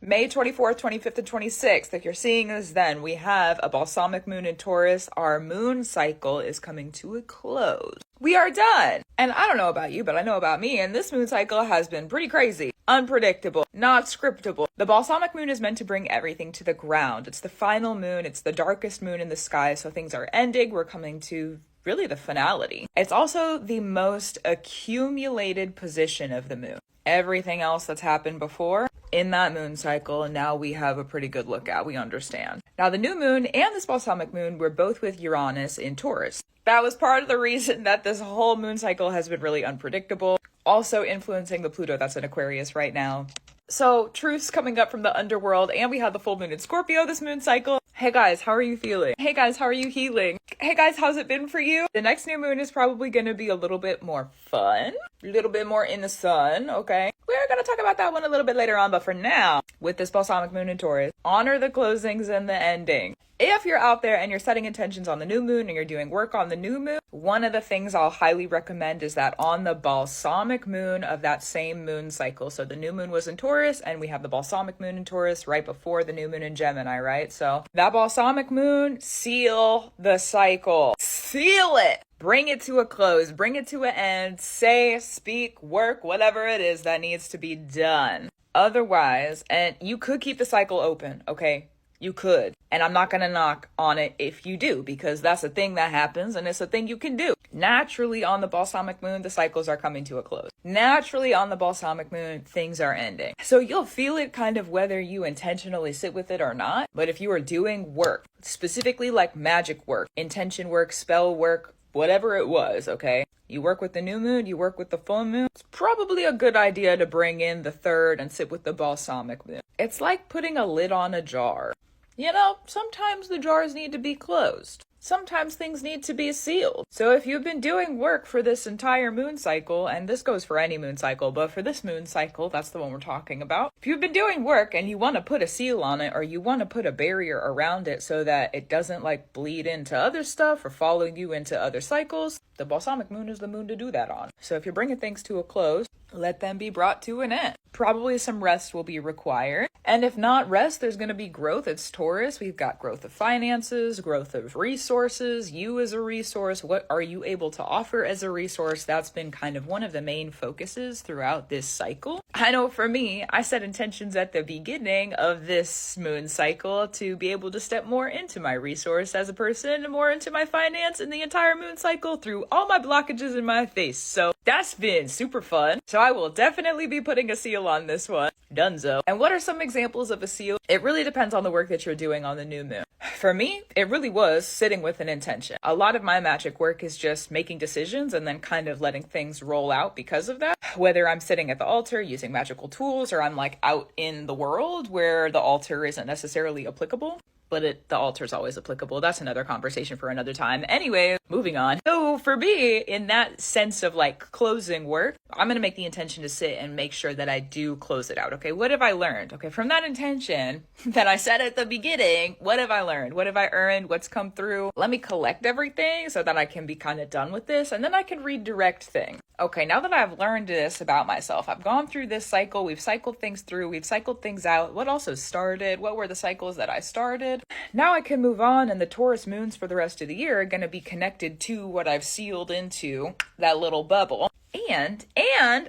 May 24th, 25th, and 26th. If you're seeing this then, we have a balsamic moon in Taurus. Our moon cycle is coming to a close. We are done. And I don't know about you, but I know about me, and this moon cycle has been pretty crazy, unpredictable, not scriptable. The balsamic moon is meant to bring everything to the ground. It's the final moon. It's the darkest moon in the sky, so things are ending. We're coming to really the finality. It's also the most accumulated position of the moon. Everything else that's happened before in that moon cycle, and now we have a pretty good look at. We understand. Now, the new moon and this balsamic moon were both with Uranus in Taurus. That was part of the reason that this whole moon cycle has been really unpredictable. Also influencing the Pluto that's in Aquarius right now. So, truths coming up from the underworld, and we had the full moon in Scorpio this moon cycle. Hey guys, how are you feeling? Hey guys, how are you healing? Hey guys, how's it been for you? The next new moon is probably going to be a little bit more fun, a little bit more in the sun, okay? We're going to talk about that one a little bit later on, but for now, with this balsamic moon in Taurus, honor the closings and the ending. If you're out there and you're setting intentions on the new moon and you're doing work on the new moon, one of the things I'll highly recommend is that on the balsamic moon of that same moon cycle. So the new moon was in Taurus and we have the balsamic moon in Taurus right before the new moon in Gemini, right? So that balsamic moon, seal the cycle. Seal it. Bring it to a close. Bring it to an end. Say, speak, work, whatever it is that needs to be done. Otherwise, and you could keep the cycle open, okay? You could. And I'm not going to knock on it if you do, because that's a thing that happens and it's a thing you can do. Naturally, on the balsamic moon, the cycles are coming to a close. Naturally, on the balsamic moon, things are ending. So you'll feel it kind of whether you intentionally sit with it or not. But if you are doing work, specifically like magic work, intention work, spell work, whatever it was, okay? You work with the new moon, you work with the full moon. It's probably a good idea to bring in the third and sit with the balsamic moon. It's like putting a lid on a jar. You know, sometimes the jars need to be closed. Sometimes things need to be sealed. So if you've been doing work for this entire moon cycle, and this goes for any moon cycle, but for this moon cycle, that's the one we're talking about. If you've been doing work and you want to put a seal on it, or you want to put a barrier around it so that it doesn't like bleed into other stuff or follow you into other cycles, the balsamic moon is the moon to do that on. So if you're bringing things to a close, let them be brought to an end. Probably some rest will be required. And if not rest, there's going to be growth. It's Taurus. We've got growth of finances, growth of resources, you as a resource. What are you able to offer as a resource? That's been kind of one of the main focuses throughout this cycle. I know for me, I set intentions at the beginning of this moon cycle to be able to step more into my resource as a person, more into my finance in the entire moon cycle through all my blockages in my face. So that's been super fun. So I will definitely be putting a seal on this one. Dunzo. And what are some examples of a seal? It really depends on the work that you're doing on the new moon. For me, it really was sitting with an intention. A lot of my magic work is just making decisions and then kind of letting things roll out because of that. Whether I'm sitting at the altar using magical tools or I'm like out in the world where the altar isn't necessarily applicable. But the altar is always applicable. That's another conversation for another time. Anyway, moving on. So for me, in that sense of like closing work, I'm going to make the intention to sit and make sure that I do close it out. Okay, what have I learned? Okay, from that intention that I said at the beginning, what have I learned? What have I earned? What's come through? Let me collect everything so that I can be kind of done with this, and then I can redirect things. Okay, now that I've learned this about myself, I've gone through this cycle, we've cycled things through, we've cycled things out. What also started? What were the cycles that I started? Now I can move on, and the Taurus moons for the rest of the year are going to be connected to what I've sealed into that little bubble. And,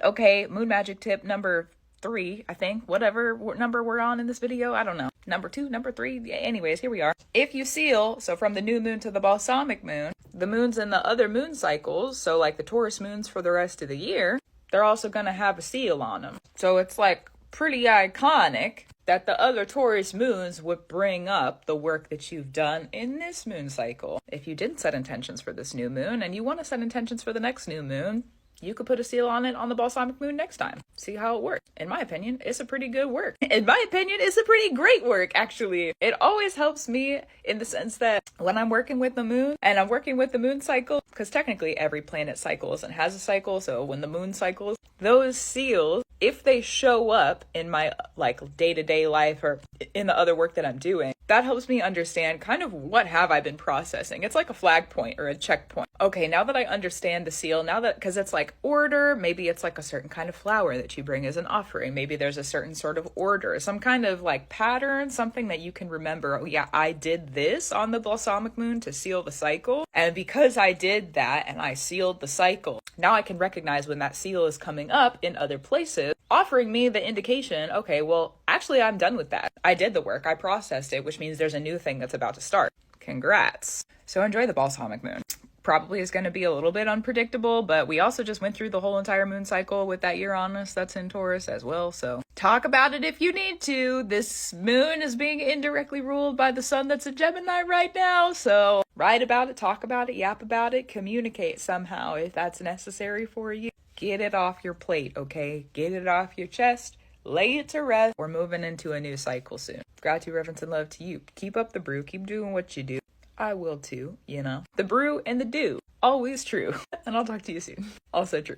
okay, moon magic tip number 3, I think, whatever number we're on in this video, I don't know. Number 2, number 3, yeah, anyways, here we are. If you seal, so from the new moon to the balsamic moon, the moons in the other moon cycles, so like the Taurus moons for the rest of the year, they're also going to have a seal on them. So it's like pretty iconic that the other Taurus moons would bring up the work that you've done in this moon cycle. If you didn't set intentions for this new moon and you want to set intentions for the next new moon, you could put a seal on it on the balsamic moon next time. See how it works. In my opinion, it's a pretty good work. In my opinion, it's a pretty great work, actually. It always helps me in the sense that when I'm working with the moon and I'm working with the moon cycle, because technically every planet cycles and has a cycle, so when the moon cycles, those seals, if they show up in my like day-to-day life or in the other work that I'm doing, that helps me understand kind of what have I been processing. It's like a flag point or a checkpoint. Okay, now that I understand the seal, now that, because it's like like order. Maybe it's like a certain kind of flower that you bring as an offering. Maybe there's a certain sort of order, some kind of like pattern, something that you can remember. Oh yeah, I did this on the balsamic moon to seal the cycle. And because I did that and I sealed the cycle, now I can recognize when that seal is coming up in other places, offering me the indication, okay, well, actually I'm done with that. I did the work, I processed it, which means there's a new thing that's about to start. Congrats. So enjoy the balsamic moon. Probably is going to be a little bit unpredictable, but we also just went through the whole entire moon cycle with that Uranus that's in Taurus as well. So talk about it if you need to. This moon is being indirectly ruled by the sun that's a Gemini right now. So write about it, talk about it, yap about it, communicate somehow if that's necessary for you. Get it off your plate, okay? Get it off your chest. Lay it to rest. We're moving into a new cycle soon. Gratitude, reverence, and love to you. Keep up the brew. Keep doing what you do. I will too, you know. The brew and the do. Always true. And I'll talk to you soon. Also true.